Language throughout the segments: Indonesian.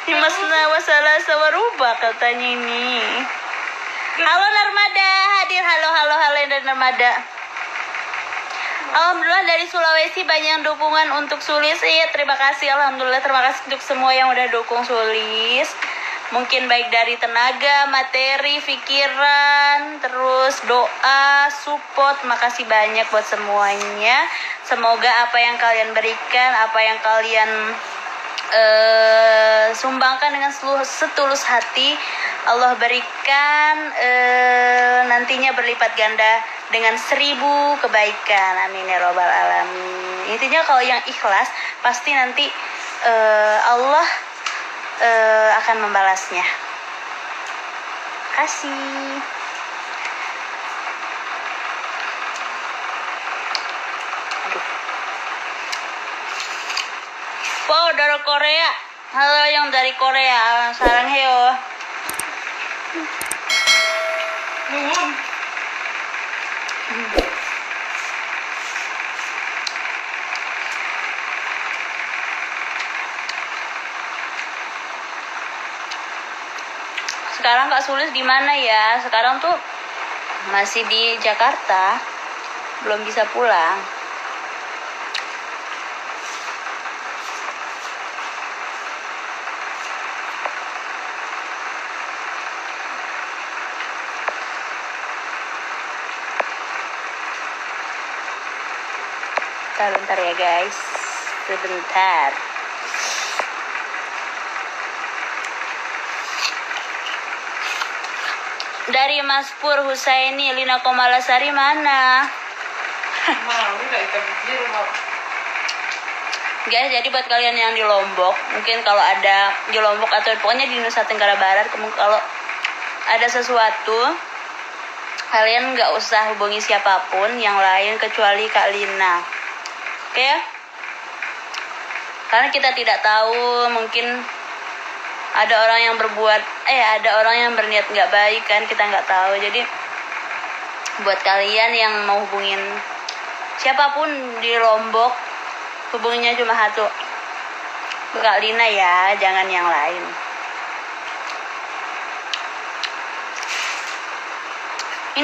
Masna wasalah sawaruba katanya ini. Halo Narmada, hadir. Halo dari Narmada. Alhamdulillah dari Sulawesi banyak dukungan untuk Sulis. Iya, terima kasih. Alhamdulillah, terima kasih untuk semua yang udah dukung Sulis. Mungkin baik dari tenaga, materi, pikiran, terus doa, support. Makasih banyak buat semuanya. Semoga apa yang kalian berikan, apa yang kalian sumbangkan dengan setulus hati, Allah berikan nantinya berlipat ganda dengan 1000 kebaikan. Amin ya robbal alamin. Intinya kalau yang ikhlas pasti nanti Allah akan membalasnya. Kasih. Wow, dari Korea. Halo yang dari Korea. Sarang heo. Sekarang Kak Sulis di mana ya? Sekarang tuh masih di Jakarta. Belum bisa pulang. Bentar ya guys, sebentar. Dari Mas Pur Husaini, Lina Komalasari mana? Guys, jadi buat kalian yang di Lombok, mungkin kalau ada di Lombok atau pokoknya di Nusa Tenggara Barat, kalau ada sesuatu, kalian nggak usah hubungi siapapun yang lain kecuali Kak Lina. Oke ya? Karena kita tidak tahu, mungkin ada orang yang ada orang yang berniat nggak baik kan, kita nggak tahu. Jadi buat kalian yang mau hubungin siapapun di Lombok, hubunginya cuma satu, Kak Lina ya, jangan yang lain.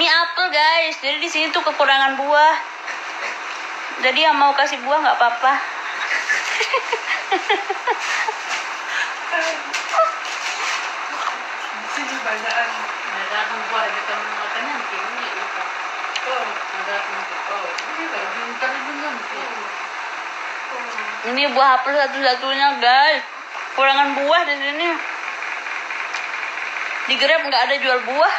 Ini apel guys, jadi di sini tuh kekurangan buah. Jadi yang mau kasih buah nggak apa-apa. Di sini banyakan ada buah kita makan nanti ini apa? Oh, ada nanti. Oh, ini lagi ntar nanti. Ini buah apel satu-satunya guys. Kurangan buah di sini. Di Grab nggak ada jual buah.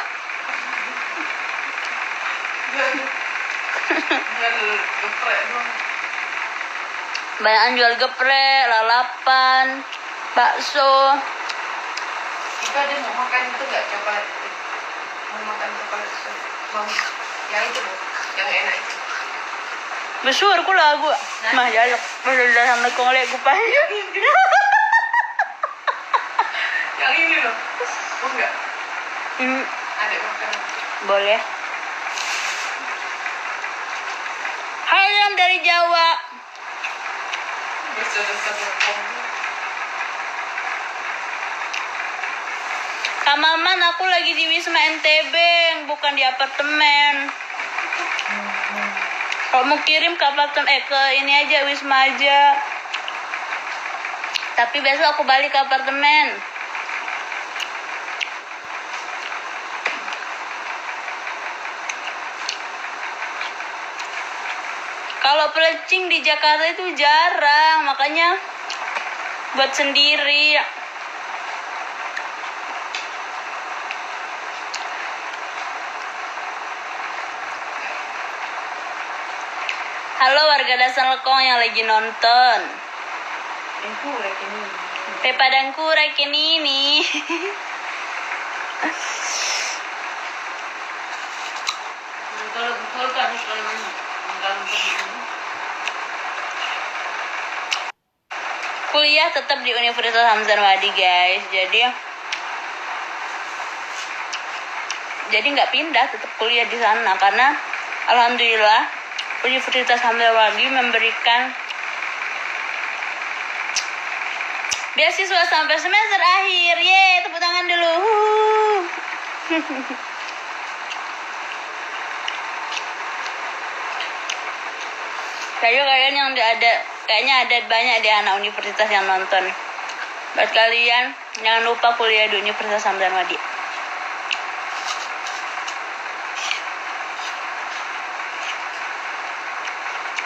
Banyak jual geprek, lalapan, bakso. Kita ada mau makan itu nggak coklat itu? Mau makan coklat itu? Mau yang itu yang enak itu? Besar ku lagu. Mah jaluk. Udah sampai kong lek kupanya. Yang ini loh. Oh enggak? Ada makan. Boleh. Hai yang dari Jawa. Kak Maman, aku lagi di Wisma NTB, bukan di apartemen. Kalau mau kirim ke apartemen, ke ini aja, Wisma aja. Tapi besok aku balik ke apartemen. Kalau pelecing di Jakarta itu jarang, makanya buat sendiri. Halo warga Dasar Lekong yang lagi nonton. Padangku rekin ini. Kuliah tetap di Universitas Hamzanwadi guys. Jadi nggak pindah, tetap kuliah di sana karena alhamdulillah Universitas Hamzanwadi memberikan Beasiswa sampai semester akhir. Ye, tepuk tangan dulu. Kayaknya yang kayaknya ada banyak di anak universitas yang nonton. Buat kalian, jangan lupa kuliah di Universitas Hamdan Wadi.